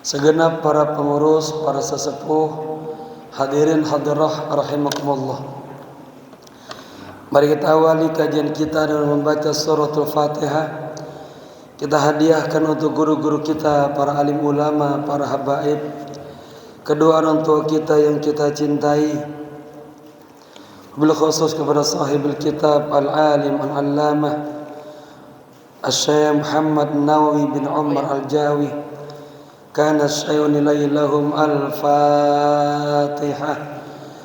Segenap para pengurus, para sesepuh, hadirin hadirah rahimakumullah. Mari kita awali kajian kita dengan membaca suratul Fatihah. Kita hadiahkan untuk guru-guru kita, para alim ulama, para habaib, kedua orang tua kita yang kita cintai, bil khusus kepada sahibul kitab al-alim al-allamah Asy-Syaikh Muhammad Nawawi bin Umar Al-Jawi. Kana asy-syaikhu lahum al-Fatihah.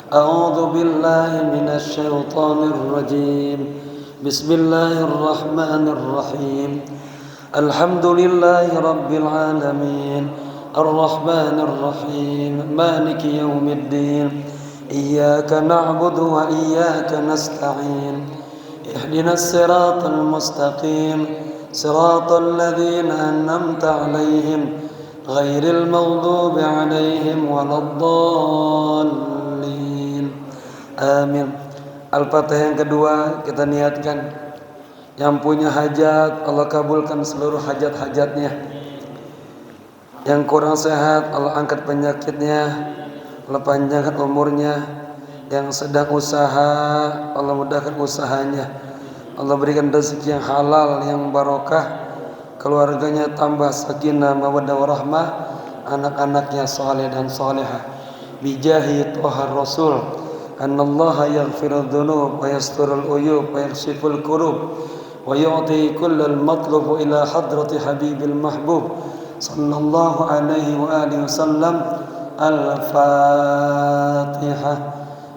A'udzu billahi minasy syaithanir rajim. Bismillahirrahmanirrahim. Alhamdulillahi rabbil alamin. Ar-Rahmanir Rahim. Maliki yaumiddin. Iyyaka na'budu wa iyyaka nasta'in. Ihdinas siratal mustaqim. Siratal ladzina an'amta 'alaihim ghairil maghdubi 'alaihim waladdallin. Amin. Al-Fatihah yang kedua kita niatkan. Yang punya hajat Allah kabulkan seluruh hajat-hajatnya. Yang kurang sehat Allah angkat penyakitnya, Allah panjangkan umurnya. Yang sedang usaha Allah mudahkan usahanya, Allah berikan rezeki yang halal, yang barokah, keluarganya tambah sakinah mawaddah warahmah, anak-anaknya saleh dan salehah. Bijahi Thahar Rasul, annallaha yaghfirudz dzunub wa yasturul uyub wa yakshiful kurub wa yu'ti kullal matlub ila hadrati habibil mahbub sallallahu alaihi wa alihi wasallam. Al-Fatihah.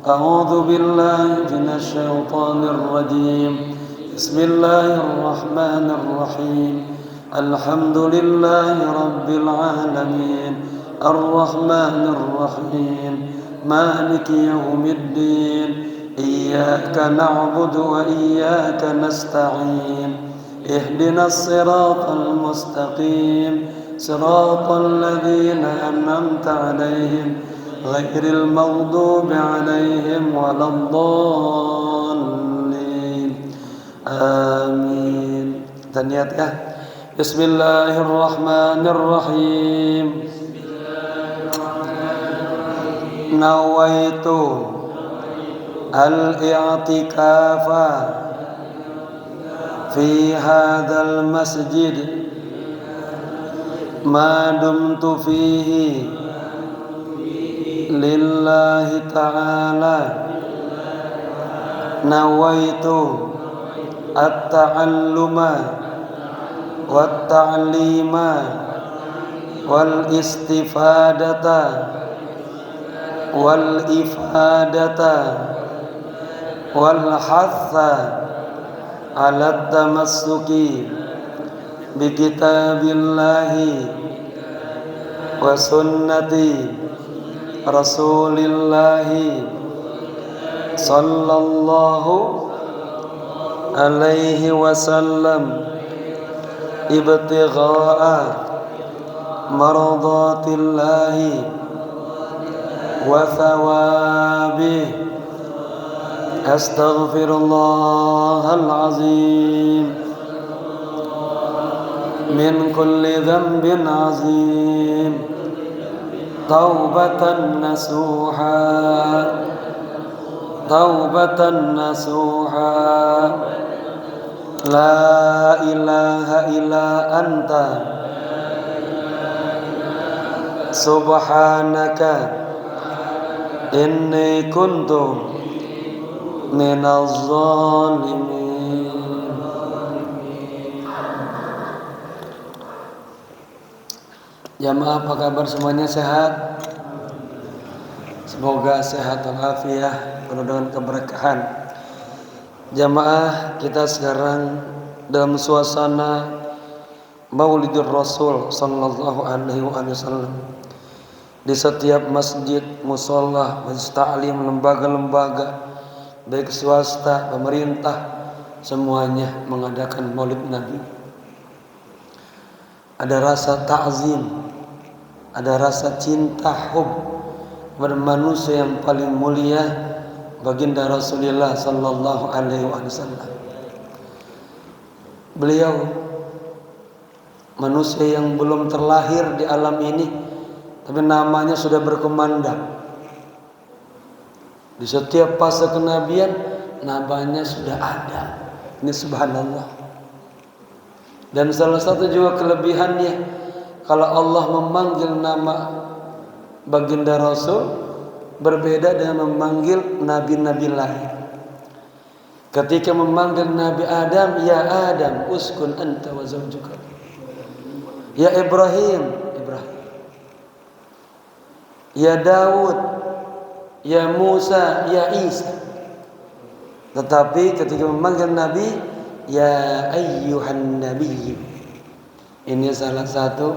A'udzu billahi minasy syaithanir rajim. Bismillahirrahmanirrahim. Alhamdulillahi rabbil alamin. Ar-Rahmanir Rahim. Maliki yaumiddin. Iyyaka na'budu wa iyyaka nasta'in. Ihdinas siratal mustaqim. Siratal ladzina an'amta 'alaihim ghairil maghdubi 'alaihim waladdallin. Amin. Kita niat ya. Bismillahirrahmanirrahim. Nawaitu al-i'tikafa fi hadzal masjid ma dumtu fihi lillahi ta'ala. Nawaitu at-ta'alluma wat-ta'lima wal-istifadata wal-ifadata wal-hatha ala tamassuki bi kitabillahi wa sunnati rasulillahi sallallahu alaihi wasallam ibtigha'a mardatillahi wa thawabih. Astaghfirullahal azim min kulli dhanbin azim. Taubatan nasuha, taubatan nasuha. La ilaha illa anta subhanaka inni kuntu minaz zalimin. Jamaah apa kabar semuanya, sehat? Semoga sehat walafiat, penuh dengan keberkahan. Jamaah, kita sekarang dalam suasana Maulidur Rasul sallallahu alaihi wasallam. Di setiap masjid, musholla, majelis ta'lim, lembaga-lembaga baik swasta, pemerintah, semuanya mengadakan Maulid Nabi. Ada rasa ta'zim, ada rasa cinta, hub kepada manusia yang paling mulia, baginda Rasulullah sallallahu alaihi wasallam. Beliau manusia yang belum terlahir di alam ini, tapi namanya sudah berkumandang. Di setiap fase kenabian namanya sudah ada. Ini subhanallah. Dan salah satu juga kelebihannya, kalau Allah memanggil nama baginda Rasul berbeda dengan memanggil nabi-nabi lain. Ketika memanggil Nabi Adam, ya Adam, uskun anta wa zawjuka. Ya Ibrahim, Ibrahim. Ya Daud, ya Musa, ya Isa. Tetapi ketika memanggil Nabi, ya ayyuhan nabiy. Ini salah satu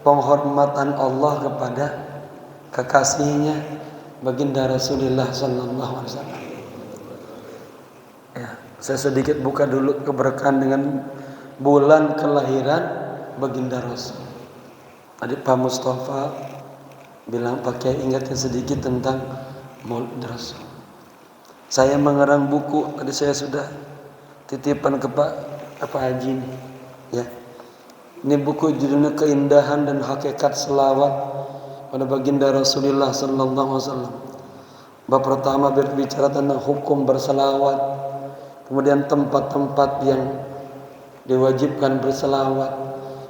penghormatan Allah kepada kekasihnya baginda Rasulullah sallallahu alaihi wasallam. Ya, saya sedikit buka dulu keberkahan dengan bulan kelahiran baginda Rasul. Tadi Pak Mustafa bilang pakai ingatkan sedikit tentang Maulid Rasul. Saya mengarang buku, tadi saya sudah titipan ke Pak Haji ini. Ya. Ini buku judulnya Keindahan dan Hakikat Selawat pada baginda Rasulullah sallallahu alaihi wasallam. Bab pertama berbicara tentang hukum berselawat, kemudian tempat-tempat yang diwajibkan berselawat.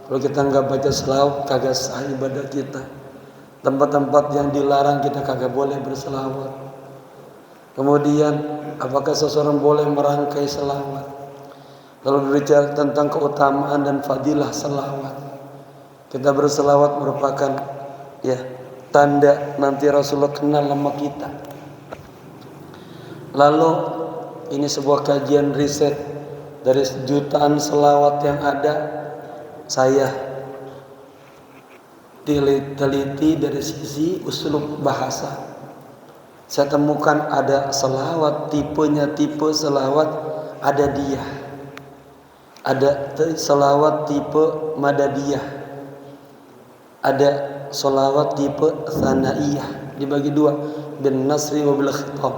Kalau kita nggak baca selawat, kagak sah ibadah kita. Tempat-tempat yang dilarang kita kagak boleh berselawat. Kemudian apakah seseorang boleh merangkai selawat? Lalu berbicara tentang keutamaan dan fadilah selawat. Kita berselawat merupakan ya tanda nanti Rasulullah kenal sama kita. Lalu ini sebuah kajian riset dari jutaan selawat yang ada. Saya teliti dari sisi uslub bahasa. Saya temukan ada selawat tipenya tipe selawat ada dia. Ada selawat tipe madadiyah. Ada selawat tipe thanaiyah, dibagi dua, bin nasri wa bil khitab.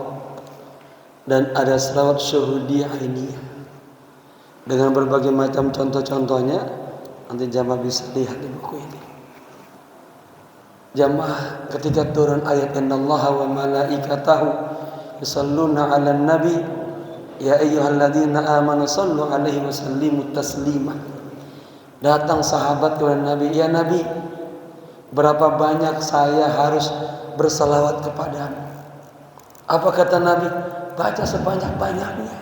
Dan ada selawat syuhudiyah ainiyah. Dengan berbagai macam contoh-contohnya, nanti jamaah bisa lihat di buku ini. Jamaah ketika turun ayat innallaha wa malaikatahu yusalluna 'alan nabi ya ayyuhalladzina amanu sallu 'alaihi wa sallimu taslima. Datang sahabat kepada Nabi, ya Nabi, berapa banyak saya harus berselawat kepadamu? Apa kata Nabi? Baca sebanyak-banyaknya.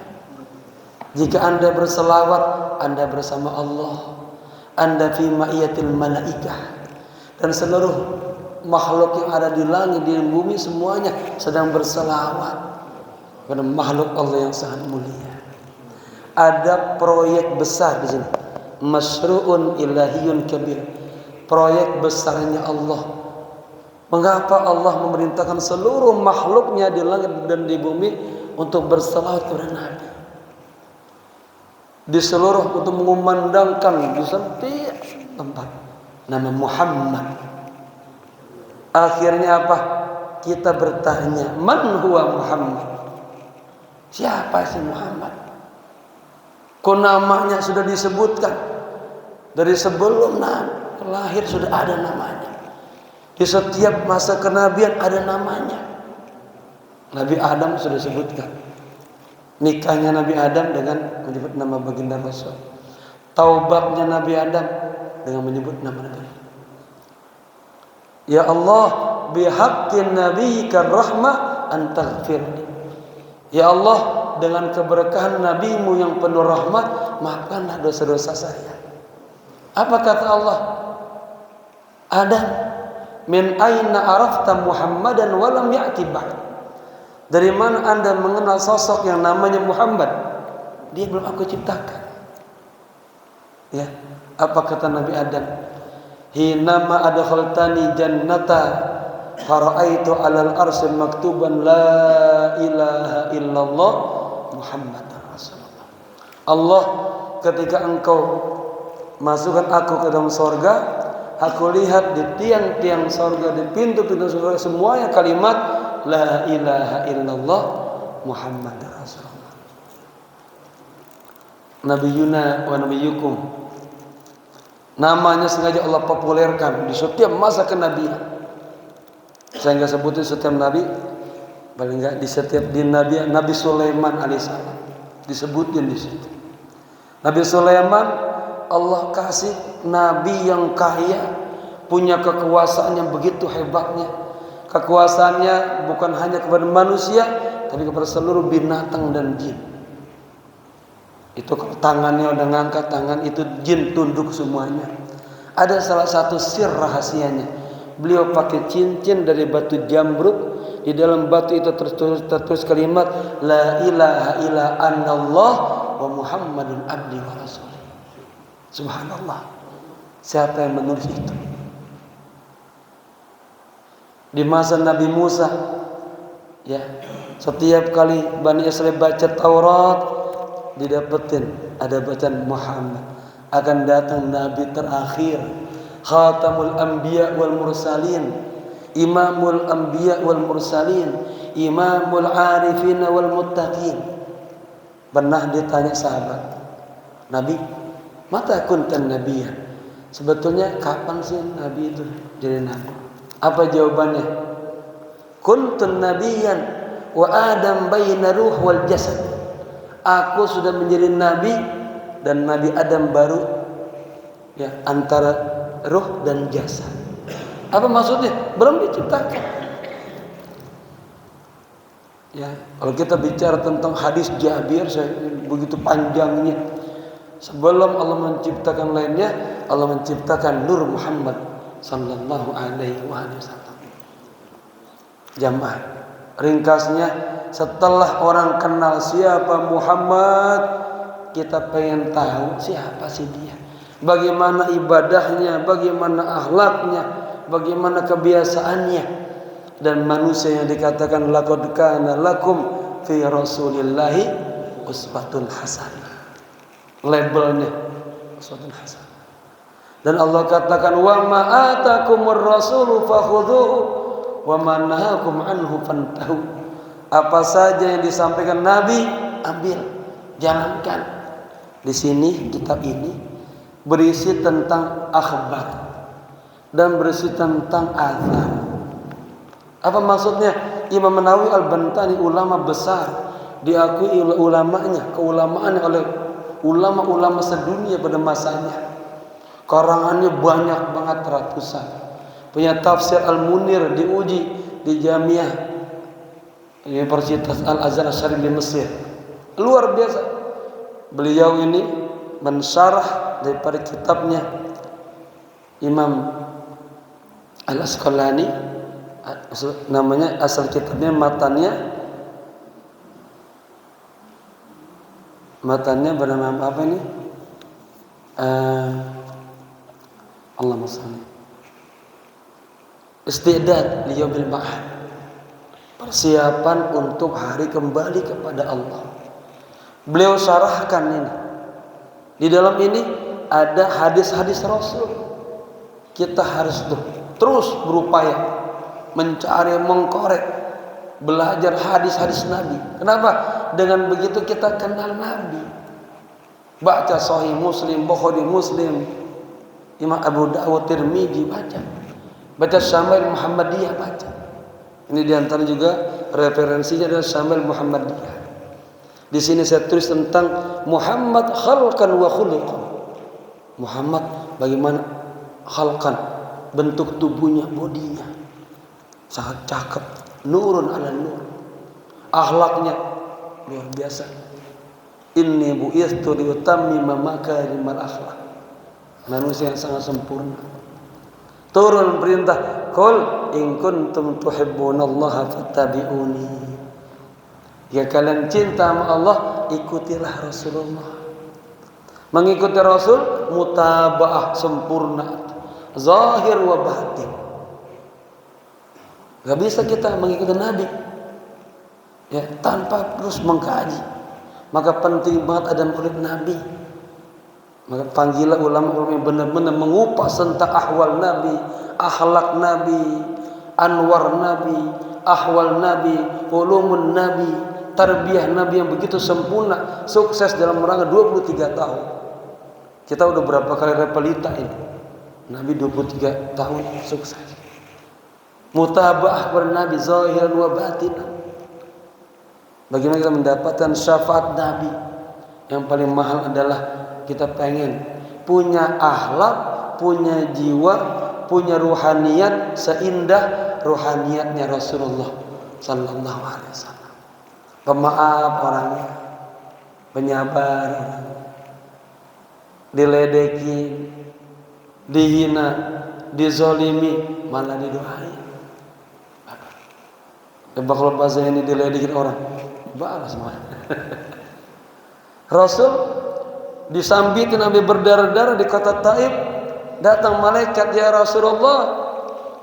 Jika Anda berselawat, Anda bersama Allah. Anda fi ma'iyatil malaikah. Dan seluruh makhluk yang ada di langit, di bumi, semuanya sedang berselawat kepada makhluk Allah yang sangat mulia. Ada proyek besar di sini. Masyru'un ilahiyun kabir. Proyek besarnya Allah. Mengapa Allah memerintahkan seluruh makhluknya di langit dan di bumi untuk berselawat kepada Nabi? Di seluruh untuk mengumandangkan di setiap tempat nama Muhammad. Akhirnya apa? Kita bertanya, man huwa Muhammad? Siapa si Muhammad? Kok namanya sudah disebutkan? Dari sebelum lahir sudah ada namanya. Di setiap masa kenabian ada namanya. Nabi Adam sudah disebutkan. Nikahnya Nabi Adam dengan menyebut nama baginda Rasul. Taubatnya Nabi Adam dengan menyebut nama Nabi. Ya Allah, bihaqqin nabiyyikar rahmah an taghfirli. Ya Allah, dengan keberkahan nabimu yang penuh rahmat, maafkanlah dosa-dosa saya. Apa kata Allah? Adam, min aina arafta Muhammadan wa lam ya'ti ba'd. Dari mana Anda mengenal sosok yang namanya Muhammad? Dia belum aku ciptakan. Ya, apa kata Nabi Adam? Hinama adkhaltani jannata fara'aitu 'alal arsy maktuban la ilaha illallah Muhammadar Rasulullah. Allah, ketika engkau masukkan aku ke dalam surga, aku lihat di tiang-tiang surga, di pintu-pintu surga semuanya kalimat la ilaha illallah Muhammadar Rasulullah. Nabiyuna wa nabiyukum Namanya sengaja Allah populerkan di setiap masa kenabian. Saya nggak sebutin setiap nabi, paling nggak di setiap di Nabi Sulaiman alaihissalam disebutin di situ. Nabi Sulaiman Allah kasih nabi yang kaya, punya kekuasaan yang begitu hebatnya. Kekuasaannya bukan hanya kepada manusia, tapi kepada seluruh binatang dan jin. Itu kalau tangannya udah ngangkat tangan, itu jin tunduk semuanya. Ada salah satu sir rahasianya. Beliau pakai cincin dari batu jamrud. Di dalam batu itu tertulis kalimat La ilaha illa anallah wa Muhammadun abdi wa rasulih. Subhanallah. Siapa yang menulis itu? Di masa Nabi Musa, ya, setiap kali Bani Israil baca Taurat, didapetin ada bacaan Muhammad. Akan datang Nabi terakhir, Khatamul Anbiya wal Mursalin, Imamul Anbiya wal Mursalin, Imamul Arifin wal Muttaqin. Pernah ditanya sahabat, Nabi, mata kuntan nabiyyan? Sebetulnya kapan sih Nabi itu jadi Nabi? Apa jawabannya? Kuntun nabiyyan wa Adam baina ruh wal jasad. Aku sudah menjadi nabi dan Nabi Adam baru, ya, antara ruh dan jasad. Apa maksudnya? Belum diciptakan. Ya, kalau kita bicara tentang hadis Jabir, begitu panjangnya. Sebelum Allah menciptakan lainnya, Allah menciptakan Nur Muhammad sallallahu alaihi wasallam. Jamaah, ringkasnya, setelah orang kenal siapa Muhammad, kita pengen tahu siapa sih dia, bagaimana ibadahnya, bagaimana akhlaknya, bagaimana kebiasaannya. Dan manusia yang dikatakan laqad kana lakum fi rasulillahi uswatun hasanah, labelnya uswatun hasanah. Dan Allah katakan wa ma atakumur rasulu fakhudhuhu wa ma nahakum anhu fantahu. Apa saja yang disampaikan Nabi, ambil, jalankan. Di sini kitab ini berisi tentang akhbar dan berisi tentang azhar. Apa maksudnya? Imam Nawawi Al-Bantani, ulama besar, diakui oleh ulamanya, keulamaan oleh ulama-ulama sedunia pada masanya. Karangannya banyak banget, ratusan. Punya tafsir Al-Munir diuji di Jamiah Universitas Al-Azhar Syarif di Mesir. Luar biasa. Beliau ini mensyarah daripada kitabnya Imam Al-Asqalani, namanya asal kitabnya matanya bernama apa ini? Allahumma shalli. Istidad liyaumil ma'ad. Persiapan untuk hari kembali kepada Allah. Beliau syarahkan ini. Di dalam ini ada hadis-hadis Rasul. Kita harus terus berupaya mencari, mengkorek, belajar hadis-hadis Nabi. Kenapa? Dengan begitu kita kenal Nabi. Baca Sahih Muslim, Bukhari Muslim, Imam Abu Dawud, Tirmidzi baca. Baca Syamil Muhammadiyah baca. Ini diantara juga referensinya adalah Syamil Muhammadiyah. Di sini saya tulis tentang Muhammad khalqan wa khuluqan. Muhammad bagaimana khalqan, bentuk tubuhnya, bodinya sangat cakep, nurun ala nur. Akhlaknya luar biasa. Inni bu'ithtu liutammima makarimal akhlak. Manusia yang sangat sempurna. Turun perintah, qul in kuntum tuhibbunallaha fattabi'uni. Jika kalian cinta sama Allah, ikutilah Rasulullah. Mengikuti Rasul mutabaah sempurna, zahir wa batin. Gak bisa kita mengikuti Nabi, ya, tanpa terus mengkaji. Maka penting banget ada murid Nabi. Maka panggilan ulama-ulama yang benar-benar mengupas tentang ahwal Nabi, akhlak Nabi, anwar Nabi, ahwal Nabi, ulumun Nabi, tarbiyah Nabi yang begitu sempurna, sukses dalam rangka 23 tahun. Kita udah berapa kali repelita ini. Nabi 23 tahun sukses. Mutaba'ah kepada Nabi zahiran wa batinan. Bagaimana kita mendapatkan syafaat Nabi? Yang paling mahal adalah kita pengen punya akhlak, punya jiwa, punya ruhaniyat seindah ruhaniyatnya Rasulullah sallallahu alaihi wasallam. Pemaaf orangnya, penyabar orangnya. Diledeki, dihina, dizolimi, malah didoain. Coba kalau bahasa ini diledekin orang, balas semua. Rasul disambitin Nabi berdarah-darah di kota Taif, datang malaikat, ya Rasulullah,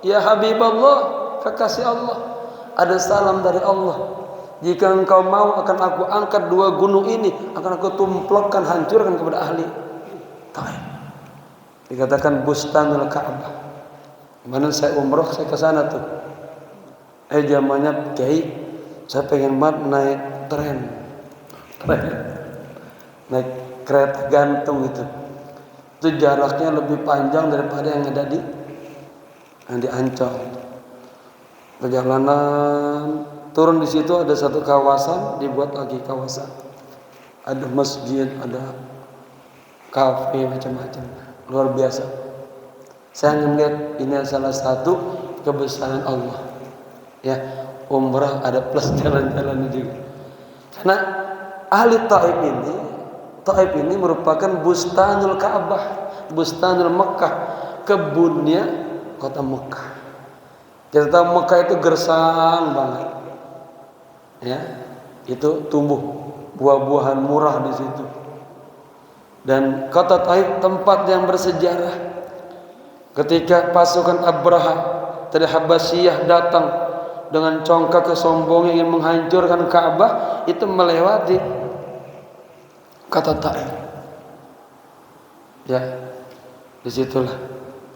ya Habibullah, kekasih Allah, ada salam dari Allah. Jika engkau mau akan aku angkat 2 gunung ini, akan aku tumplokkan, hancurkan kepada ahli Taif. Dikatakan Bustanul Ka'bah. Mana saya umroh, saya ke sana tuh. Zamannya Kiai, saya pengen banget naik tren. Naik kereta gantung itu jaraknya lebih panjang daripada yang ada di Ancol. Perjalanan turun di situ ada satu kawasan, dibuat lagi kawasan, ada masjid, ada kafe, macam-macam, luar biasa. Saya melihat ini salah satu kebesaran Allah. Ya, umrah ada plus jalan-jalan juga. Karena ahli Taif ini merupakan Bustanul Ka'bah, Bustanul Mekah, kebunnya kota Mekah. Kita tahu Mekah itu gersang banget, ya, itu tumbuh buah-buahan murah di situ. Dan kota Taif tempat yang bersejarah. Ketika pasukan Abraha dari Habasyah datang dengan congkak kesombongan ingin menghancurkan Ka'bah, itu melewati kota Taif. Ya, disitulah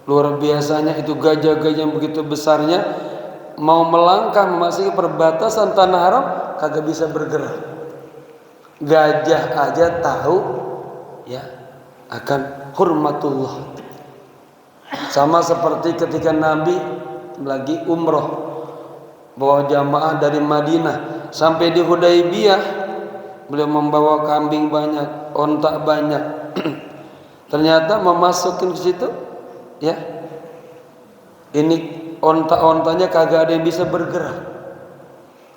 luar biasanya itu gajah-gajah yang begitu besarnya mau melangkah memasuki perbatasan tanah haram kagak bisa bergerak. Gajah aja tahu ya akan hurmatullah. Sama seperti ketika Nabi lagi umroh bawa jamaah dari Madinah sampai di Hudaybiyah, beliau membawa kambing banyak, onta banyak. Ternyata memasukin ke situ, ya, ini onta-ontanya kagak ada yang bisa bergerak.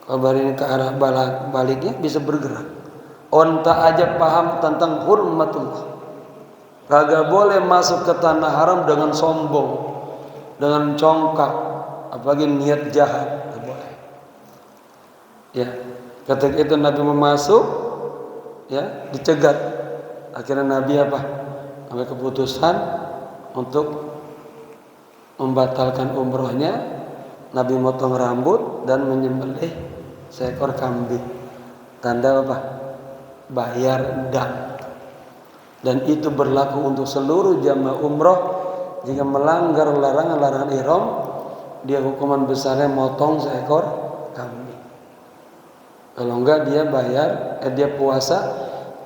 Kalau ini ke arah baliknya bisa bergerak. Onta aja paham tentang hurmatullah. Kagak boleh masuk ke tanah haram dengan sombong, dengan congkak, apalagi niat jahat. Ya, ketika itu Nabi memasuk, ya, dicegat. Akhirnya Nabi apa? Ambil keputusan untuk membatalkan umrohnya. Nabi motong rambut dan menyembelih seekor kambing. Tanda apa? Bayar dam. Dan itu berlaku untuk seluruh jamaah umroh. Jika melanggar larangan-larangan ihram, dia hukuman besarnya motong seekor kambing. Kalau enggak dia bayar, dia puasa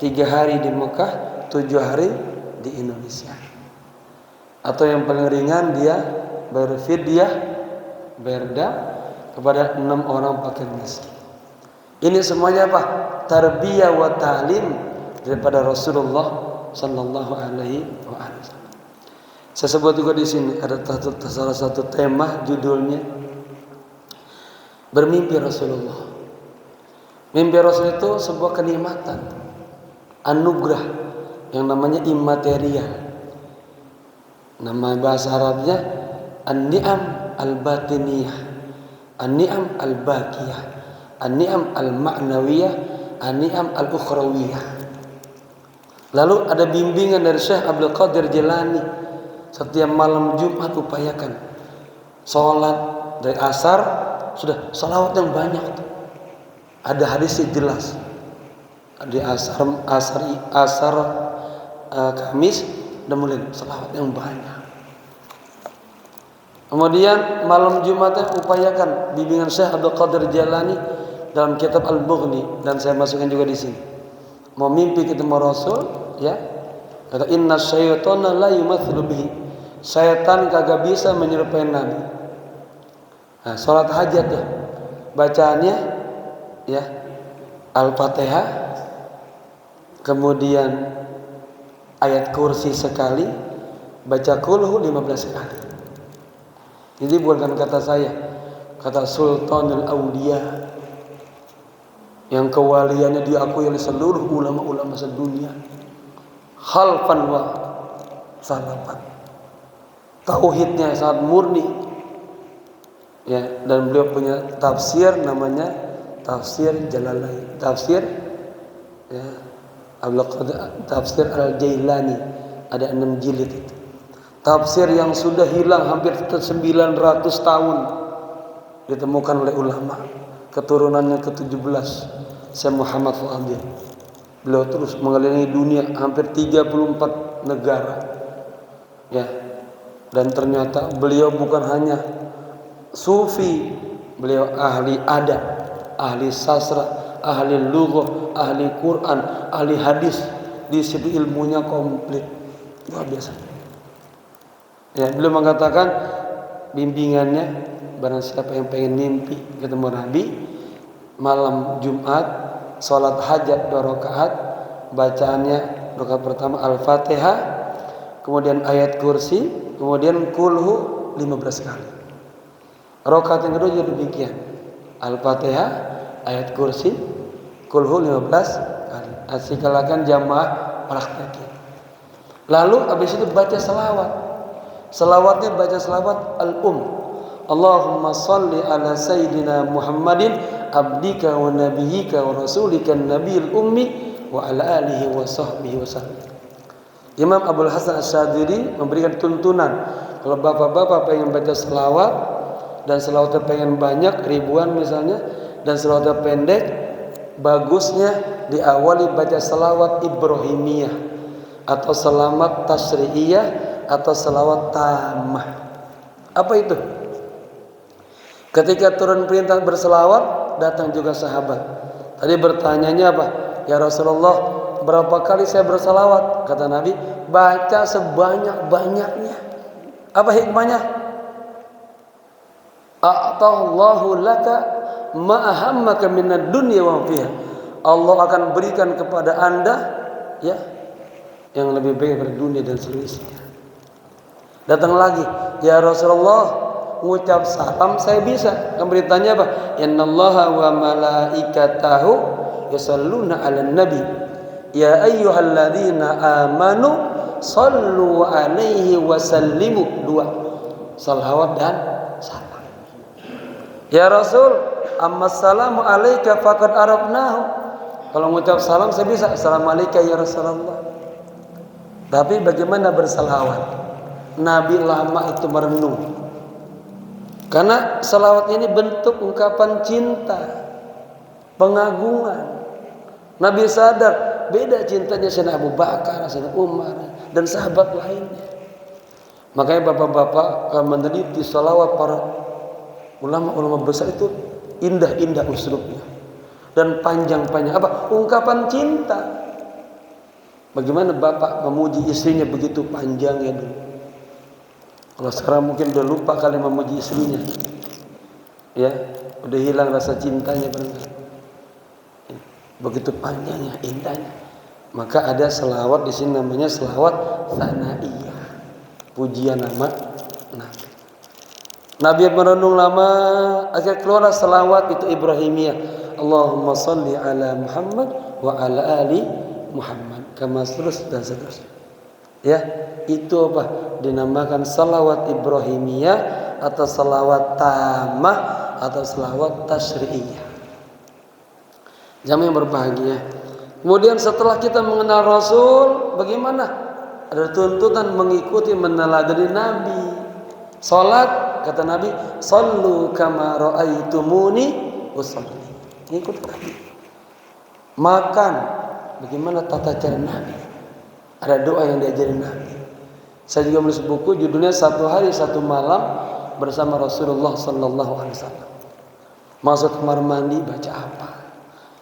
3 hari di Mekah, 7 hari di Indonesia. Atau yang paling ringan dia berfidyah, berdam kepada 6 orang fakir miskin. Ini semuanya apa? Tarbiyah wa ta'lim daripada Rasulullah sallallahu alaihi wasallam. Saya sebut juga di sini ada salah satu tema judulnya bermimpi Rasulullah. Mimpi Rasul itu sebuah kenikmatan, anugerah yang namanya immaterial. Nama bahasa Arabnya an-ni'am al-batiniyah, an-ni'am al-baqiyah, an-ni'am al-ma'nawiyah, an-ni'am al-ukhrawiyah. Lalu ada bimbingan dari Syekh Abdul Qadir Jilani. Setiap malam Jumat upayakan sholat dari asar, sudah sholawat yang banyak tuh. Ada hadisnya jelas. Di asar Kamis dan mulai sholawat yang banyak. Kemudian malam Jumatnya upayakan bimbingan Syekh Abdul Qadir Jilani dalam kitab Al-Bughni, dan saya masukkan juga di sini. Mau mimpi ketemu Rasul, ya, kata inna syaitana la yumatsilu bihi. Setan kagak bisa menyerupai Nabi. Nah, sholat hajat ya, bacaannya ya Al-Fatihah, kemudian ayat kursi sekali, baca kulhu 15 kali. Jadi bukan kata saya, kata Sultanul Aulia yang kewaliannya diakui oleh seluruh ulama-ulama sedunia, khalfan wa salafan. Tauhidnya sangat murni. Ya, dan beliau punya tafsir namanya Tafsir Jalalain. Tafsir ya, Tafsir Al-Jailani, ada 6 jilid itu. Tafsir yang sudah hilang hampir 900 tahun ditemukan oleh ulama. Keturunannya ke-17 Syekh Muhammad Fadil. Beliau terus mengelilingi dunia hampir 34 negara. Ya. Dan ternyata beliau bukan hanya sufi, beliau ahli adab, ahli sastra, ahli lughah, ahli Quran, ahli hadis. Di situ ilmunya komplit, luar biasa. Ya, beliau mengatakan bimbingannya, barang siapa yang pengen mimpi ketemu Nabi, malam Jumat sholat hajat 2 rakaat, bacaannya rakaat pertama Al-Fatihah, kemudian ayat kursi, kemudian kulhu 15 kali. Rakaat yang kedua juga demikian. Al-Fatihah, ayat kursi, kulhu 15 kali. Asikalakan jamaah praktekin. Lalu habis itu baca selawat. Selawatnya baca selawat Allahumma salli ala sayyidina Muhammadin abdika wa nabiyyika wa rasulika nabiyil ummi wa ala alihi wa sahbihi wa sallam. Imam Abdul Hasan Asy-Syadzili memberikan tuntunan, kalau bapak-bapak pengen baca selawat dan selawatnya pengen banyak, ribuan misalnya, dan selawatnya pendek, bagusnya diawali baca selawat Ibrahimiyah atau selawat Tasri'iyah atau selawat Tammah. Apa itu? Ketika turun perintah berselawat, datang juga sahabat. Tadi bertanyanya apa? Ya Rasulullah, berapa kali saya bersalawat? Kata Nabi, baca sebanyak-banyaknya. Apa hikmahnya? A'tallahu laka ma ahammaka minad dunya wa fiha. Allah akan berikan kepada Anda ya yang lebih baik dari dunia dan seluruh isinya. Datang lagi, ya Rasulullah, mengucap salam saya bisa. Kemudian bertanya apa? Innallaha wa malaikatahu yusalluna 'alan nabi. Ya ayyuhalladzina amanu sallu 'alaihi wa sallimu. 2. Salawat dan salam. Ya Rasul, amma salamu 'alaika faqad arafnahu. Kalau mengucap salam saya bisa. Assalamualaikum ya Rasulullah. Tapi bagaimana bersalawat? Nabi lama itu merenung. Karena salawat ini bentuk ungkapan cinta, pengagungan. Nabi sadar beda cintanya Sayyidina Abu Bakar, Sayyidina Umar, dan sahabat lainnya. Makanya bapak-bapak meneliti salawat para ulama-ulama besar itu indah-indah uslubnya dan panjang-panjang. Apa? Ungkapan cinta. Bagaimana bapak memuji istrinya begitu panjangnya dulu. Kalau sekarang mungkin udah lupa kali memuji istrinya. Ya, udah hilang rasa cintanya barangkali. Begitu panjangnya, indahnya. Maka ada selawat di sini namanya selawat tsanaiyah. Pujian nama Nabi. Nabi merenung lama, akhirnya keluar selawat itu Ibrahimiyah. Allahumma salli ala Muhammad wa ala ali Muhammad. Kama dan seterusnya. Ya, itu apa? Dinamakan salawat Ibrahimiyah atau salawat tamah atau salawat tasyri'iyah. Jamaah yang berbahagia. Kemudian setelah kita mengenal Rasul, bagaimana? Ada tuntutan mengikuti meneladani Nabi. Salat, kata Nabi, sallu kama ra'aitumuni usalli. Ikut Nabi. Makan, bagaimana tata cara Nabi? Ada doa yang diajarin Nabi. Saya juga menulis buku judulnya 1 hari 1 malam bersama Rasulullah sallallahu alaihi wasallam. Masuk kamar mandi baca apa?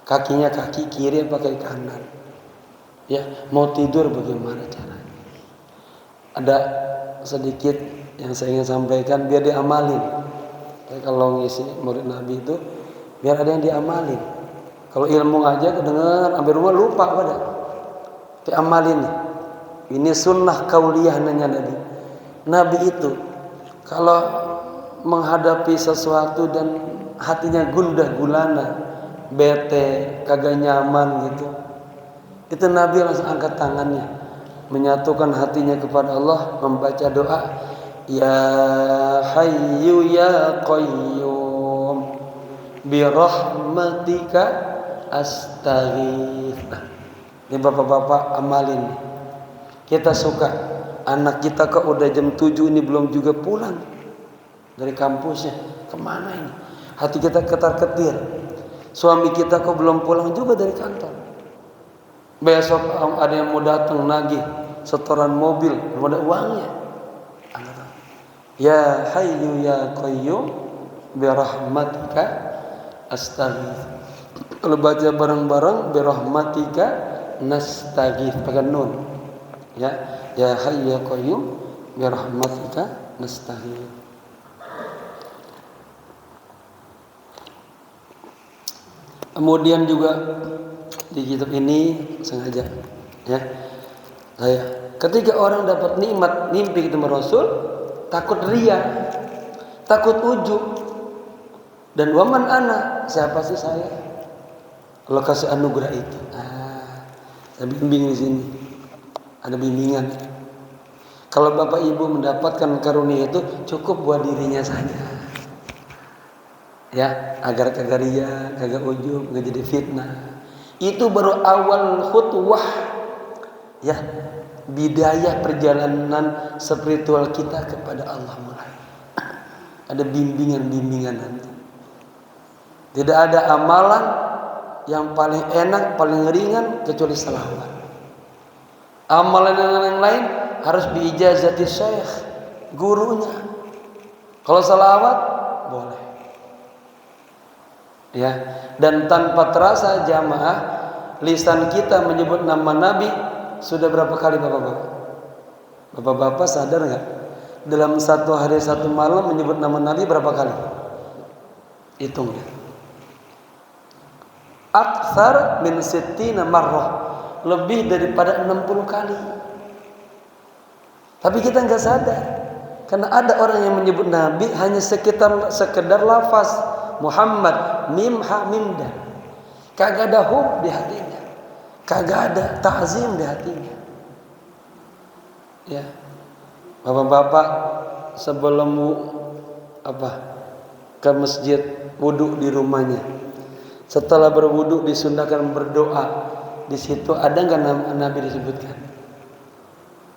Kakinya kaki kiri apa kaki kanan? Ya, mau tidur bagaimana caranya? Ada sedikit yang saya ingin sampaikan biar diamalin. Kalau ngisi murid Nabi itu biar ada yang diamalin. Kalau ilmu aja kedengar sampai rumah lupa pada. Diamalin. Ini sunnah kauliyah nanya Nabi. Nabi itu kalau menghadapi sesuatu dan hatinya gundah gulana, bete, kagak nyaman gitu, itu Nabi langsung angkat tangannya, menyatukan hatinya kepada Allah, membaca doa, Ya Hayyu Ya Qayyum birahmatika astaghith. Ini bapak-bapak amalin. Kita suka anak kita kok udah jam 7 ini belum juga pulang dari kampusnya, kemana ini? Hati kita ketar-ketir. Suami kita kok belum pulang juga dari kantor. Besok ada yang mau datang nagih setoran mobil, mau ada uangnya. Ya Hayyu Ya Qayyum birahmatika astaghith. Kalau baca bareng-bareng birahmatika nastaghith pakai nun. Ya Hayyu Ya Qayyum birahmatika nastaghith. Kemudian juga di kitab ini sengaja ya saya ketika orang dapat nikmat mimpi ketemu Rasul, takut ria, takut ujub, dan waman ana, siapa sih saya kalau kasih anugerah itu. Saya bimbing di sini, ada bimbingan. Kalau bapak ibu mendapatkan karunia itu cukup buat dirinya saja, ya, agar kagak ria, kagak ujub, kagak jadi fitnah. Itu baru awal khutwah, ya, bidayah perjalanan spiritual kita kepada Allah mulai. Ada bimbingan-bimbingan nanti. Tidak ada amalan yang paling enak, paling ringan kecuali salawat. Amalan yang lain harus biijazati syekh, gurunya. Kalau salawat boleh. Ya, dan tanpa terasa jamaah lisan kita menyebut nama Nabi sudah berapa kali bapak-bapak? Bapak-bapak sadar nggak? Dalam satu hari satu malam menyebut nama Nabi berapa kali? Hitung ya. Aktsar min sittina marrah, lebih daripada 60 kali. Tapi kita nggak sadar, karena ada orang yang menyebut Nabi hanya sekedar lafaz Muhammad mim ha mim dal, kagak ada hub di hatinya, kagak ada ta'zim di hatinya. Ya, bapak-bapak sebelum ke masjid wudhu di rumahnya, setelah berwudhu disunahkan berdoa. Di situ ada nggak nama Nabi disebutkan?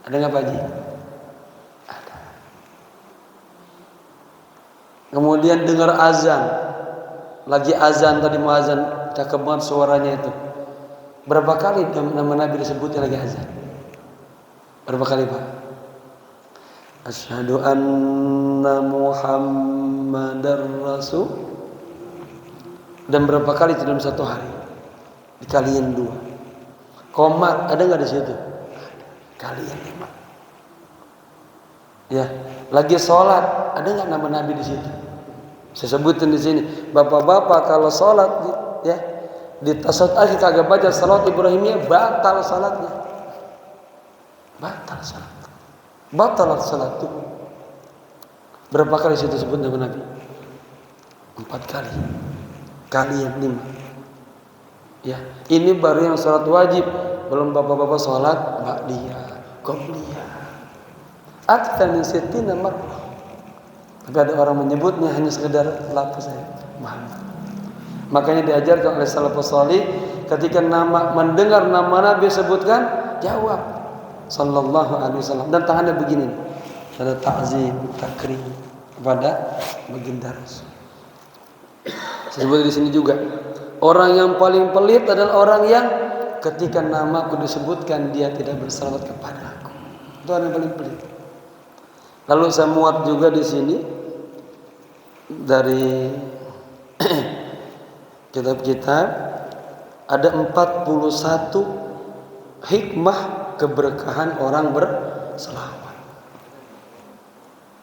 Ada nggak Pak Haji? Ada. Kemudian dengar azan, lagi azan tadi mau azan, cakep banget suaranya itu. Berapa kali nama Nabi disebutnya lagi azan? Berapa kali Pak? Asyhadu anna Muhammadar Rasul. Dan berapa kali itu dalam satu hari? Dikaliin 2. Qomat ada nggak di situ? Kalian 5. Ya, lagi sholat ada nggak nama Nabi di situ? Saya sebutin di sini, bapak-bapak kalau sholat ya di tasawuf akhir kagak baca salat Ibrahimiyah batal salatnya, batal salat tuh. Berapa kali situ sebut nama Nabi? 4 kali. Kalian 5. Ya, ini baru yang sholat wajib, belum bapak-bapak sholat ba'diyah, qobliyah. Aktsar min sittina marrah. Tapi ada orang menyebutnya hanya sekedar lafaz saja, Muhammad. Makanya diajarkan oleh salafus salih, ketika mendengar nama Nabi sebutkan, jawab sallallahu alaihi wasallam, dan tangannya begini. Ada ta'zim, takrim kepada baginda Rasul. Saya sebut di sini juga. Orang yang paling pelit adalah orang yang ketika namaku disebutkan dia tidak bersalawat kepada aku. Itu orang yang paling pelit. Lalu saya muat juga di sini dari kitab-kitab ada 41 hikmah keberkahan orang berselawat.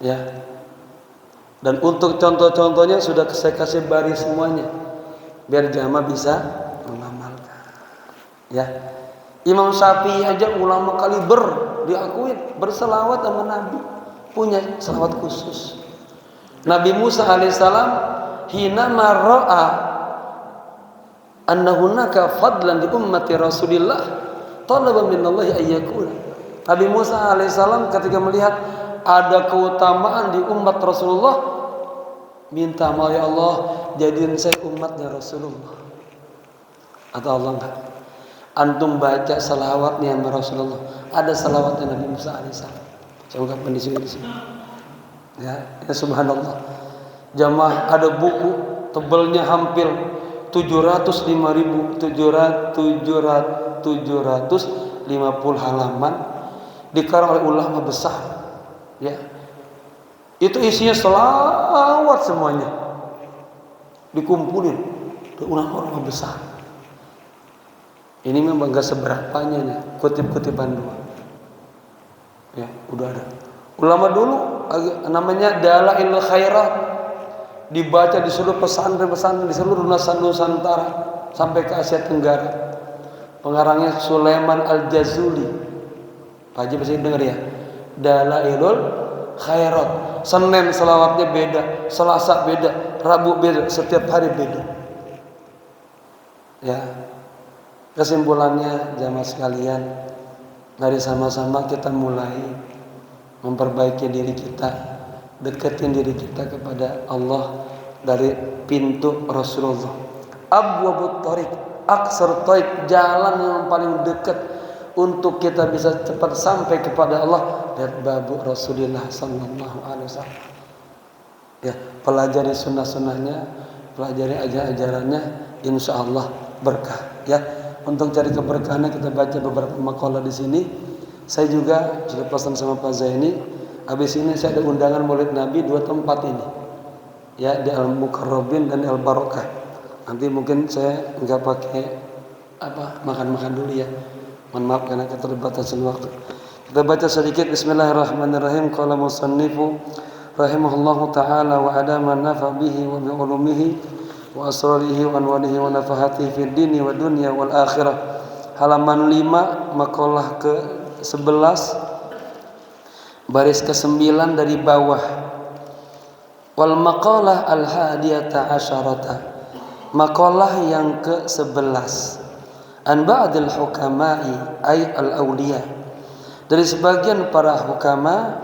Ya. Dan untuk contoh-contohnya sudah saya kasih baris semuanya biar jamaah bisa mengamalkan. Ya. Imam Syafi'i aja ulama kaliber diakui berselawat sama Nabi, punya selawat khusus. Nabi Musa alaihissalam hina marra'a anna hunaka fadlan di ummati Rasulillah talaba minallahi ayyakuna. Nabi Musa alaihissalam ketika melihat ada keutamaan di umat Rasulullah, minta sama ya Allah jadiin saya umatnya Rasulullah. Atau Allah enggak? Antum baca salawatnya sama Rasulullah. Ada salawatnya Nabi Musa alaihissalam. Saya ungkapkan di sini. Ya subhanallah. Jamaah ada buku tebelnya hampir 750 halaman dikarang oleh ulama besar. Ya. Itu isinya selawat semuanya. Dikumpulin oleh ulama-ulama besar. Ini memang gak seberapanya nih, kutip-kutipan doang. Ya, udah ada. Ulama dulu namanya Dalail Khairat, dibaca di seluruh pesantren-pesantren di seluruh Nusantara sampai ke Asia Tenggara. Pengarangnya Sulaiman Al-Jazuli. Pak Haji pasti dengar ya. Dalailul Khairat. Senin selawatnya beda, Selasa beda, Rabu beda, setiap hari beda. Ya. Kesimpulannya jamaah sekalian, mari sama-sama kita mulai memperbaiki diri kita, deketin diri kita kepada Allah dari pintu Rasulullah. Abwabut thariq, aksar thariq, jalan yang paling dekat untuk kita bisa cepat sampai kepada Allah dari babu Rasulullah sallallahu alaihi wasallam. Ya, pelajari sunnah-sunnahnya, pelajari ajaran-ajarannya, insyaallah berkah. Ya. Untuk cari keberkahannya kita baca beberapa makalah di sini. Saya juga sudah pesan sama Pak Zaini. Habis ini saya ada undangan Maulid Nabi 2 tempat ini. Ya, di Al-Mukarrabin dan Al-Barakah. Nanti mungkin saya enggak pakai makan-makan dulu ya. Mohon maaf karena keterbatasan waktu. Kita baca sedikit bismillahirrahmanirrahim. Qala musannifu rahimahullahu taala wa adama nafa bihi wa bi ulumihi wa asrarihi wa anwarihi wa nafahatihi fid dini wa dunya wal akhirah. Halaman 5 makalah ke-11 baris ke-9 dari bawah. Wal maqalah al-hadiyata asyarata, makalah yang ke-11. An ba'dil hukama'i ay al-awliya, dari sebagian para hukama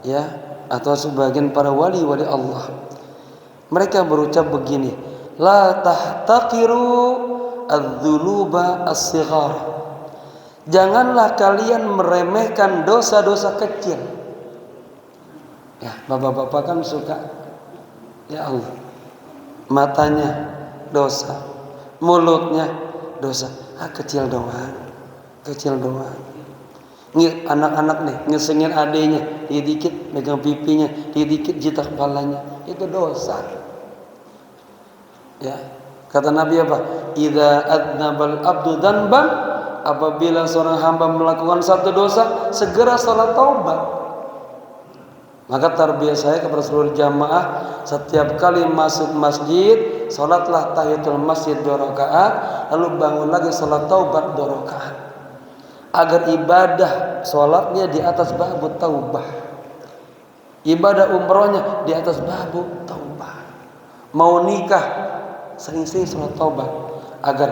ya, atau sebagian para wali-wali Allah. Mereka berucap begini, la tahtaqiru adz-dzunuba as-shighar. Janganlah kalian meremehkan dosa-dosa kecil. Ya, bapak-bapak kan suka ya Allah. Matanya dosa, mulutnya dosa. Kecil doang. Kecil doang. Anak-anak nih ngesengin adenya, dikit megang pipinya, dikit jitak kepalanya. Itu dosa. Ya, kata Nabi apa? Idza adnabal abdu dzanban, apabila seorang hamba melakukan satu dosa, segera salat taubat. Maka tarbiyah saya kepada seluruh jamaah, setiap kali masuk masjid, salatlah tahiyatul masjid 2 rakaat, lalu bangun lagi salat taubat 2 rakaat. Agar ibadah salatnya di atas babu taubah. Ibadah umrohnya di atas babu taubah. Mau nikah sering-sering salat taubat agar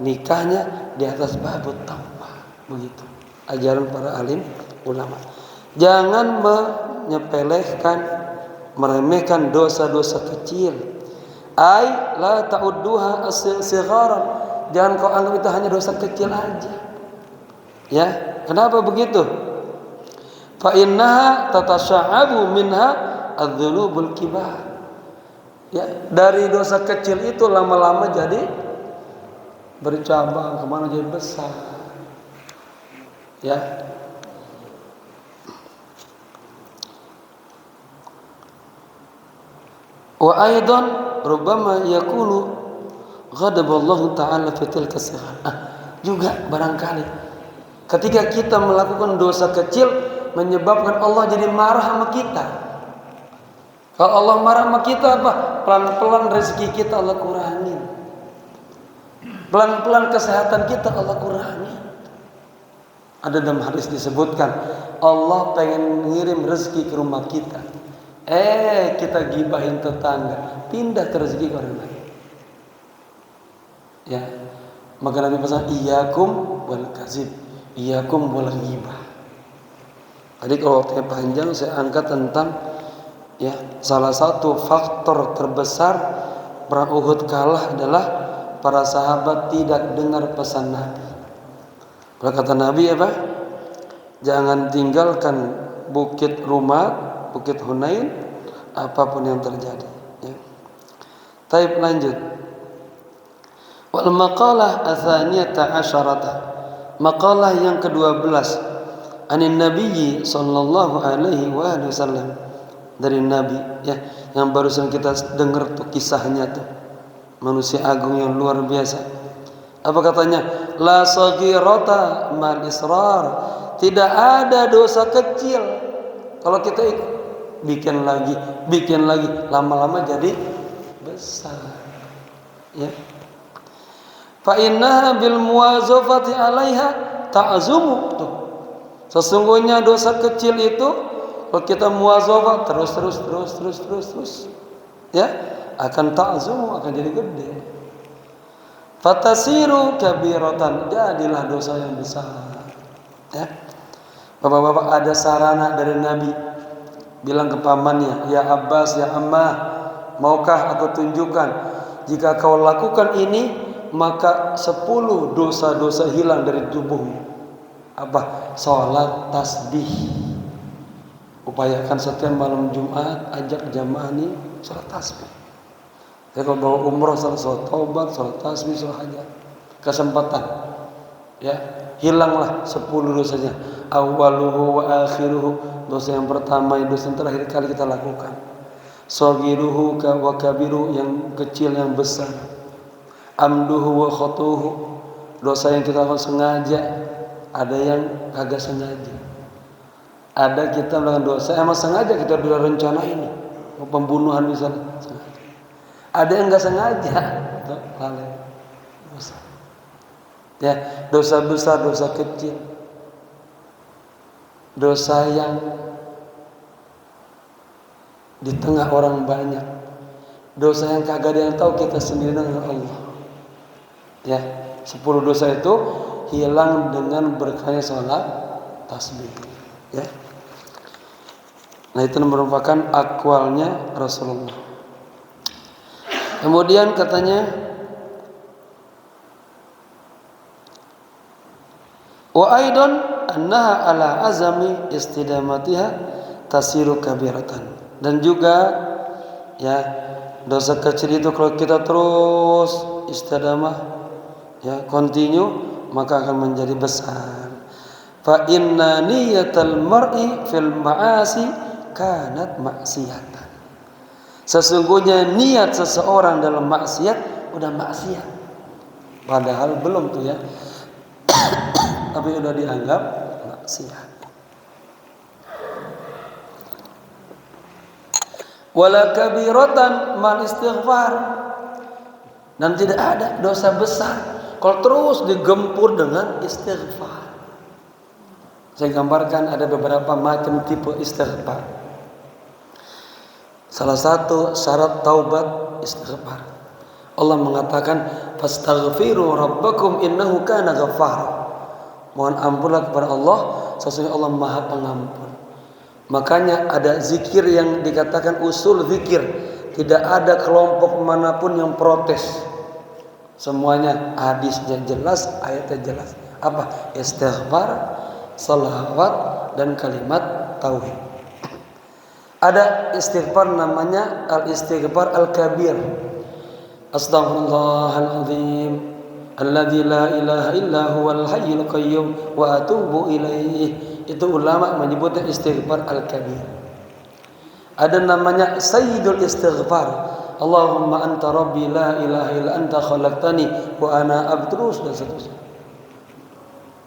nikahnya di atas babu taubah. Begitu ajaran para alim ulama. Jangan menyepelekan, meremehkan dosa-dosa kecil. Ai la ta'udduha as-sigharan. Jangan kau anggap itu hanya dosa kecil aja. Ya, kenapa begitu? Fa innaha tatasya'abu minha adz-dzunubul kibar. Ya, dari dosa kecil itu lama-lama jadi bercabang, kemana jadi besar. Ya. Wa aidan rubbama yakunu ghadaballahu ta'ala fi tilka as-sighar. Juga barangkali ketika kita melakukan dosa kecil menyebabkan Allah jadi marah sama kita. Kalau Allah marah sama kita apa? Pelan-pelan rezeki kita Allah kurangin. Pelan-pelan kesehatan kita Allah kurangi. Ada dalam hadis disebutkan Allah pengen ngirim rezeki ke rumah kita. Kita gibahin tetangga, pindah ke rezeki ke orang lain. Ya, maka Nabi pesan iyakum wal kazib, iyakum wal ghibah. Tadi kalau waktunya panjang saya angkat tentang ya salah satu faktor terbesar perang Uhud kalah adalah para sahabat tidak dengar pesan Nabi. Kata Nabi apa? Jangan tinggalkan bukit Rumat, bukit Hunain, apapun yang terjadi. Ya. Taib lanjut. Wal maqalah atsaniyata asyarata. Maqalah yang ke-12 anin Nabi sallallahu alaihi wasallam, dari Nabi ya, yang barusan kita dengar tuh kisahnya tuh. Manusia agung yang luar biasa. Apa katanya? La saghirata mal israr. Tidak ada dosa kecil kalau kita bikin lagi, lama-lama jadi besar. Ya. Fa innaha bil muwazafati 'alaiha ta'zumu. Tuh. Sesungguhnya dosa kecil itu kalau kita muwazafah terus ya, akan ta'zumu, akan jadi gede. Fatasiru kabiratan, jadilah dosa yang besar. Ya. Bapak-bapak, ada sarana dari Nabi bilang ke pamannya, ya Abbas, ya Ammah, maukah aku tunjukkan jika kau lakukan ini maka 10 dosa-dosa hilang dari tubuhmu. Apa? Salat tasbih. Upayakan setiap malam Jumat ajak jamaah ini salat tasbih. Ya, kalau bawa umroh salat taubat, salat tasbih, salat hajat. Kesempatan. Ya, hilanglah 10 dosanya. Awaluhu wa akhiruhu, dosa yang pertama, dosa yang terakhir kali kita lakukan. Saghiruhu wa kabiruhu, yang kecil yang besar. Amduhu wa khatuhu, dosa yang kita lakukan sengaja, ada yang kagak sengaja. Ada kita melakukan dosa emang sengaja, kita sudah rencana ini pembunuhan misalnya, sengaja. Ada yang enggak sengaja, lalai. Dosa. Ya, dosa besar, dosa kecil. Dosa yang di tengah orang banyak. Dosa yang kagak ada yang tahu, kita sendiri dengan Allah. Ya, 10 dosa itu hilang dengan berkahnya salat tasbih. Ya. Nah, itu merupakan akwalnya Rasulullah. Kemudian katanya wa aidan annaha ala azami istidamatiha tasiru kabiratan. Dan juga ya, dosa kecil itu kalau kita terus istidamah ya, continue, maka akan menjadi besar. Fa inna niyatal mar'i fil ma'asi kanat maksiatan. Sesungguhnya niat seseorang dalam maksiat udah maksiat, padahal belum tuh ya, tapi udah dianggap maksiat. Wala kabiratan mal istighfar, dan tidak ada dosa besar kalau terus digempur dengan istighfar. Saya gambarkan ada beberapa macam tipe istighfar. Salah satu syarat taubat istighfar. Allah mengatakan fastaghfiru rabbakum innahu kana ghaffara. Mohon ampunlah kepada Allah, sesungguhnya Allah Maha Pengampun. Makanya ada zikir yang dikatakan usul zikir. Tidak ada kelompok manapun yang protes. Semuanya hadisnya jelas, ayatnya jelas. Apa? Istighfar, salawat, dan kalimat tauhid. Ada istighfar namanya al-istighfar al-kabir. Astaghfirullahaladzim alladzi la ilaha illa huwal hayyul qayyum wa atubu ilaih. Itu ulama menyebutnya istighfar al-kabir. Ada namanya sayyidul istighfar. Allahumma anta rabbi la ilaha illa anta khalaqtani wa ana abdus, dan seterusnya.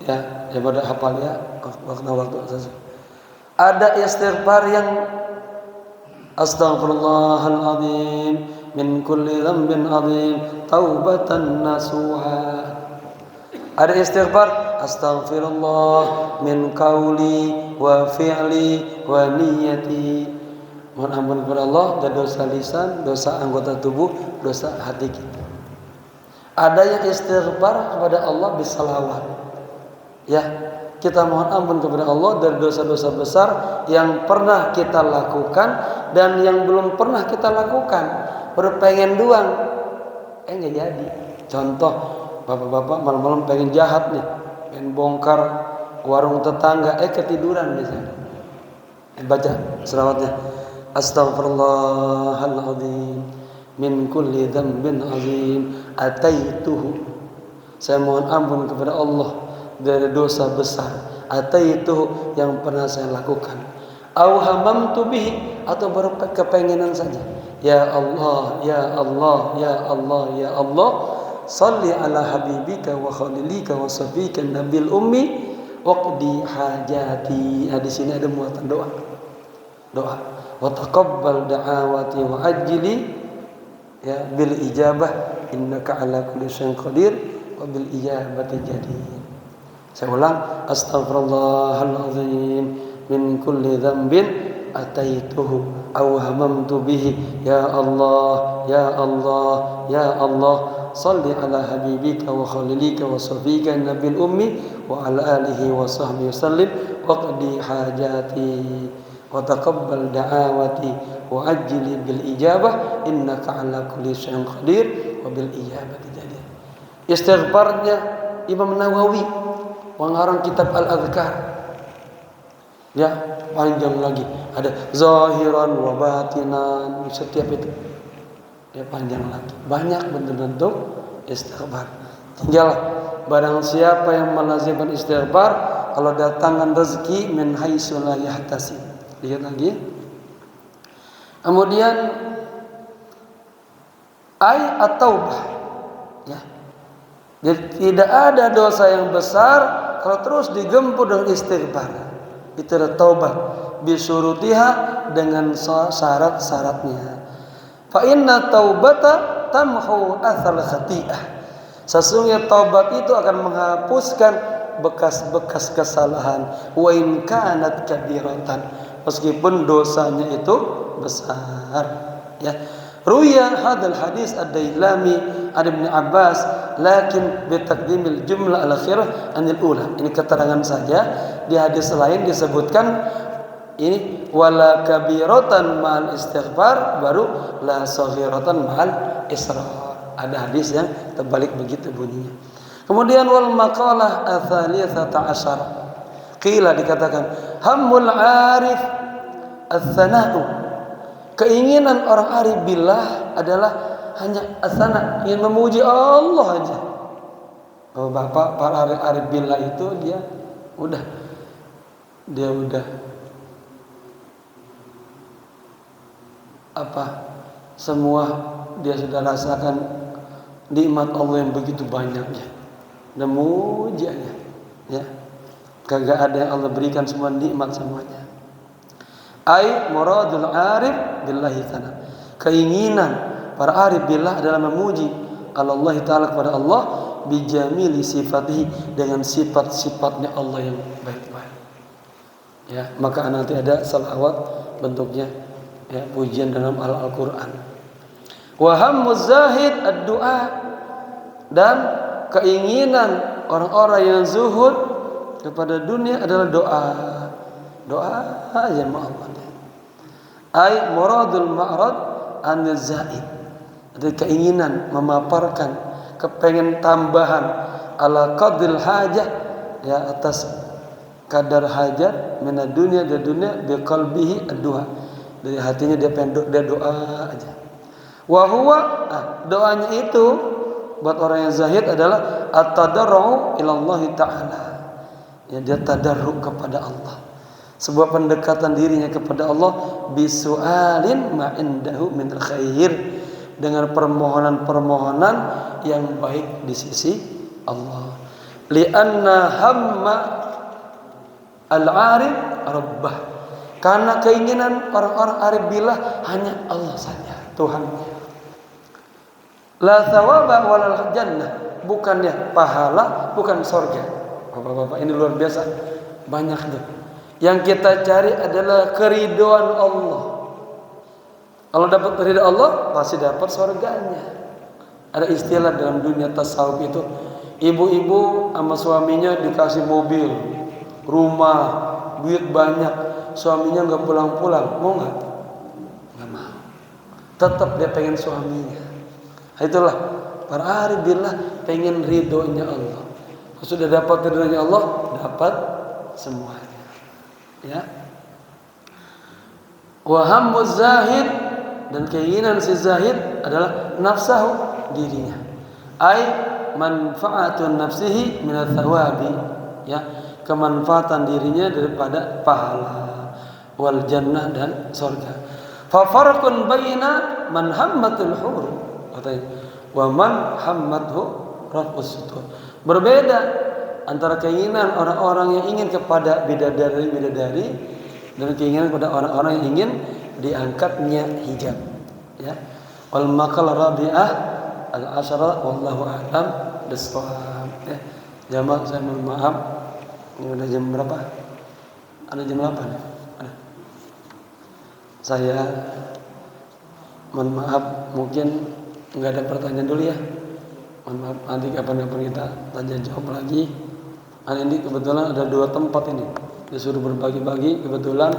Ya, pada hafal ya waktu. Ada istighfar yang astaghfirullahal azim min kulli dhanbin azim taubatan nasuha. Ada istighfar, astaghfirullah min qauli wa fi'li wa niyyati. Mohon ampun kepada Allah dari dosa lisan, dosa anggota tubuh, dosa hati kita. Ada yang istighfar kepada Allah bisalawat. Ya, kita mohon ampun kepada Allah dari dosa-dosa besar yang pernah kita lakukan dan yang belum pernah kita lakukan. Berpengen doang, nggak jadi. Contoh, bapak-bapak malam-malam pengen jahat nih, pengen bongkar warung tetangga, ketiduran misalnya. Baca selawatnya, astaghfirullahaladzim min kulli dhanbin azim ataituhu. Saya mohon ampun kepada Allah dari dosa besar, ataituhu yang pernah saya lakukan, au hamamtu bihi atau berkepengenan saja. Ya Allah, ya Allah, ya Allah, ya Allah, salli ala habibika wa khalilika wa safika nabil ummi waqdi hajati. Di sini ada muatan doa. Doa. Wa taqabbal da'awati wa ajli ya bil ijabah innaka ala kulli syai'in qadir wa bil ijabati jadir. Saya ulang, astaghfirullahalazim min kulli dhanbin ataituhu aw hamamtu bihi. Ya Allah, ya Allah, ya Allah, salli ala habibika wa khalilika wa safika nabil ummi wa ala alihi wa sahbihi wasallim waqdi hajati wa taqabbal da'awati wa ajli bil ijabah innaka ala kulli syai'in qadir wa bil ijabati jadir. Istighfarnya Imam Nawawi mengarang kitab Al-Adhkar. Ya, panjang lagi. Ada zahiran wa batinan, setiap itu. Ya, panjang lagi. Banyak bentuk-bentuk istighfar. Tinggal barang siapa yang melazimkan istighfar, kalau datangkan rezeki min haitsu la yahtasib. Lihat lagi. Kemudian at-taubah. Ya. Jadi tidak ada dosa yang besar kalau terus digempur dengan istighfar. Itu adalah taubat bisyurutiha dengan syarat-syaratnya. Fa inna taubata tamhu athal khati'ah. Sesungguhnya taubat itu akan menghapuskan bekas-bekas kesalahan. Wa in kanat kabiratan, meskipun dosanya itu besar. Ya. Ruya hadal hadis ad-Dailami an Ibnu Abbas lakin bitaqdimil jumlah al-akhirah anil ula. Ini keterangan saja. Di hadis lain disebutkan ini wala kabiratan ma'al istighfar, baru la saghiratan ma'al israr. Ada hadis yang terbalik begitu bunyinya. Kemudian wal maqalah ats-tsalitsata asyar. Qila dikatakan hammul arif ats-tsana'u. Keinginan orang arif billah adalah hanya asana, ingin memuji Allah aja. Oh, Bapak para arif billah itu dia udah semua dia sudah rasakan nikmat Allah yang begitu banyaknya. Dan muji aja. Ya. Kagak ada yang Allah berikan semua nikmat semuanya. Ai muradul arif billahi ta'ala. Keinginan para arif billah adalah memuji Allah Ta'ala kepada Allah bijamili sifatihi, dengan sifat-sifatnya Allah yang baik-baik. Ya, maka nanti ada salawat bentuknya ya, pujian dalam Al-Qur'an. Wa hammuz zahid ad-du'a, dan keinginan orang-orang yang zuhud kepada dunia adalah doa. Doa aja sama Allah. Ai muradul ma'rad an-zaid. Ada keinginan memaparkan, kepengen tambahan ala qadril hajah, ya, atas kadar hajat minad dunya, dari dunia, bi qalbihi ad-du'a. Dari hatinya dia pengen dia doa aja. Wa huwa, doanya itu buat orang yang zahid adalah at-tadarru ila Allah Ta'ala. Ya, dia tadarruk kepada Allah. Sebuah pendekatan dirinya kepada Allah bisu'alin ma'indahu min khair, dengan permohonan-permohonan yang baik di sisi Allah. Li'anna hamma al-'arif rabbah, Karena keinginan orang-orang arif billah hanya Allah saja, Tuhan. La thawaba walal jannah, bukannya pahala, bukan surga. Bapak-bapak, ini luar biasa. Banyak tuh. Yang kita cari adalah keridhaan Allah. Kalau dapat keridhaan Allah, pasti dapat surganya. Ada istilah dalam dunia tasawuf itu, ibu-ibu sama suaminya dikasih mobil, rumah, duit banyak, suaminya nggak pulang-pulang, mau nggak? Nggak mau. Tetap dia pengen suaminya. Itulah para arif billah pengen ridhonya Allah. Sudah dapat ridhonya Allah, dapat semuanya. Ya. Wa hammuz zahid, dan keinginan si zahid adalah nafsahu, dirinya. Ai manfaatun nafsihi min thawabi, ya, kemanfaatan dirinya daripada pahala, wal jannah, dan surga. Fa farqun baina man hammatul hur, katanya, wa man hammathu rafus sutur. Berbeda antara keinginan orang-orang yang ingin kepada bidadari dan keinginan kepada orang-orang yang ingin diangkatnya hijab. Ya. Wal maqal rabi'ah al-asyara wallahu a'lam bissawab. Ya. Jamaah saya mohon maaf. Ini udah jam berapa? Ada jam 8 ya? Ada. Saya mohon maaf, mungkin enggak ada pertanyaan dulu ya. Mohon maaf, nanti kapan-kapan kita tanya jawab lagi. Hari ini kebetulan ada 2 tempat ini. Disuruh berbagi-bagi, kebetulan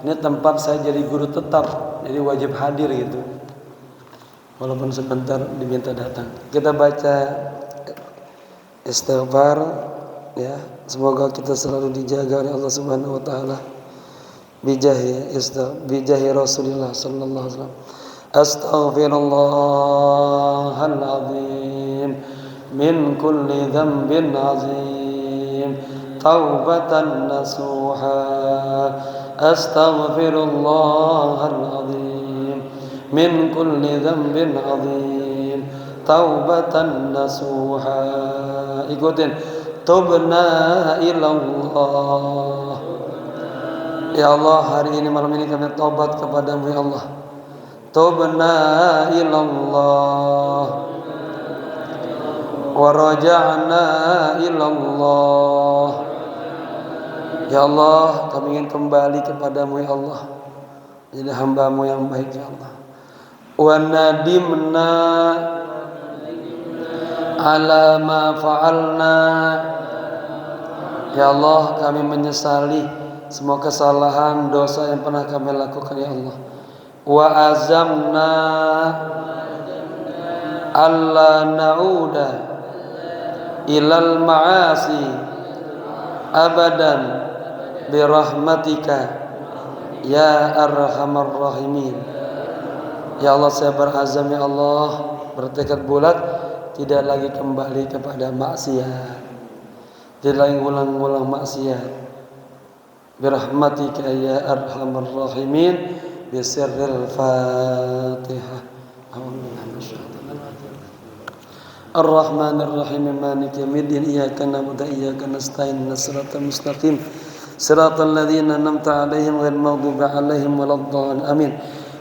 ini tempat saya jadi guru tetap, jadi wajib hadir gitu. Walaupun sebentar diminta datang. Kita baca istighfar, ya. Semoga kita selalu dijaga oleh Allah Subhanahu wa taala. Bijahi Rasulullah sallallahu alaihi wasallam. Astaghfirullahal azim min kulli dhanbin azim taubatan nasuha. Astaghfirullahal azim min kulli dhanbin azim taubatan nasuha. Ikutin. Tubna ilallah. Ya Allah, hari ini malam ini kami taubat kepadamu ya Allah. Tubna ilallah wa raja'na ilallah. Ya Allah, kami ingin kembali kepadamu ya Allah, jadi hamba-Mu yang baik ya Allah. Wa nadimna ala ma fa'alna. Ya Allah, kami menyesali semua kesalahan, dosa yang pernah kami lakukan ya Allah. Wa azamna alla na'uda ilal ma'asi abadan birahmatika ya arhamar rahimin. Ya Allah, saya berazam ya Allah, bertekad bulat tidak lagi kembali kepada maksiat, tidak lagi ulang-ulang maksiat. Birahmatika ya arhamar rahimin. Bisirril Fatihah. Ar-Rahmanir Rahim, Maliki yaumiddin, iyyaka na'budu wa iyyaka nasta'in, ihdinas siratal mustaqim, siratal ladzina an'amta 'alaihim ghairil maghdubi 'alaihim waladdallin. Amin.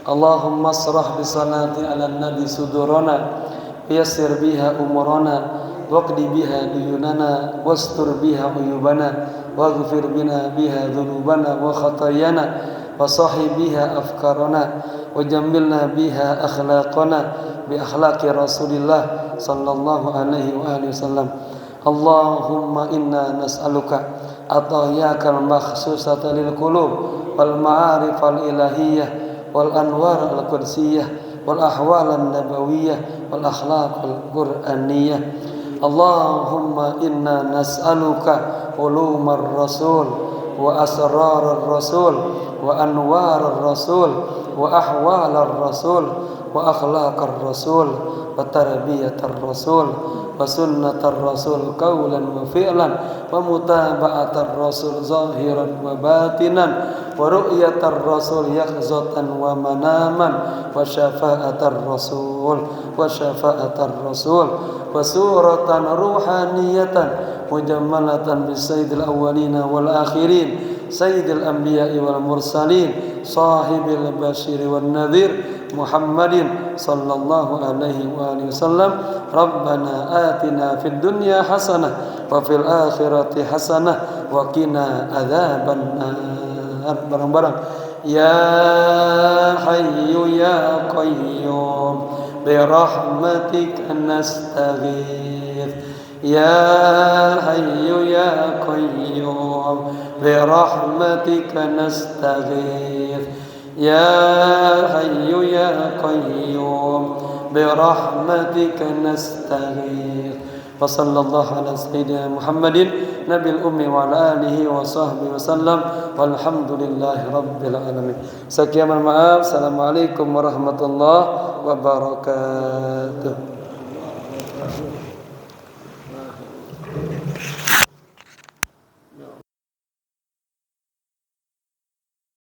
Allahumma asrah bi salati 'alan nabi sudurana, yassir biha umurana, waqdi biha duyunana, wastur biha uyubana, waghfir bina biha dhunubana wa khatayana, wa sahih biha afkarana, wa jammilna biha akhlaqana bi akhlaqi Rasulillah sallallahu alaihi wa alihi wasallam. Allahumma inna nas'aluka atayakal makhsusata lil qulub wal ma'arif al ilahiyyah wal anwar al qudsiyah wal ahwal an nabawiyyah wal akhlaq al qur'aniyah. Allahumma inna nas'aluka ulumar rasul wa asrarar rasul wa anwarar rasul wa ahwalar rasul wa akhlaqar rasul wa tarbiyatar rasul wa sunnatar rasul qawlan wa fi'lan wa mutaba'atar rasul zahiran wa batinan wa ru'yatar rasul yakhzatan wa manaman wa syafa'atar rasul wa syafa'atar rasul wa suratan ruhaniyatan mujammalatan bi sayyidil awwalina wal akhirin sayyidil anbiya'i wal mursalin sahibil basyiri wan nadhir Muhammadin sallallahu alaihi wa alihi wasallam. Rabbana atina fid dunya hasanah wa fil akhirati hasanah wa qina adzabannar. Bareng-bareng ya hayyu ya qayyum bi rahmatika nastaghith ya hayyu ya qayyum bi rahmatika nastaghith ya hayyu ya qayyum bi rahmatika nastaghith. Wa sallallahu ala sayyidina Muhammadin nabil ummi wa ala alihi wa sahbihi wasallam walhamdulillahi rabbil alamin. Sekian, maaf. Assalamualaikum warahmatullahi wabarakatuh.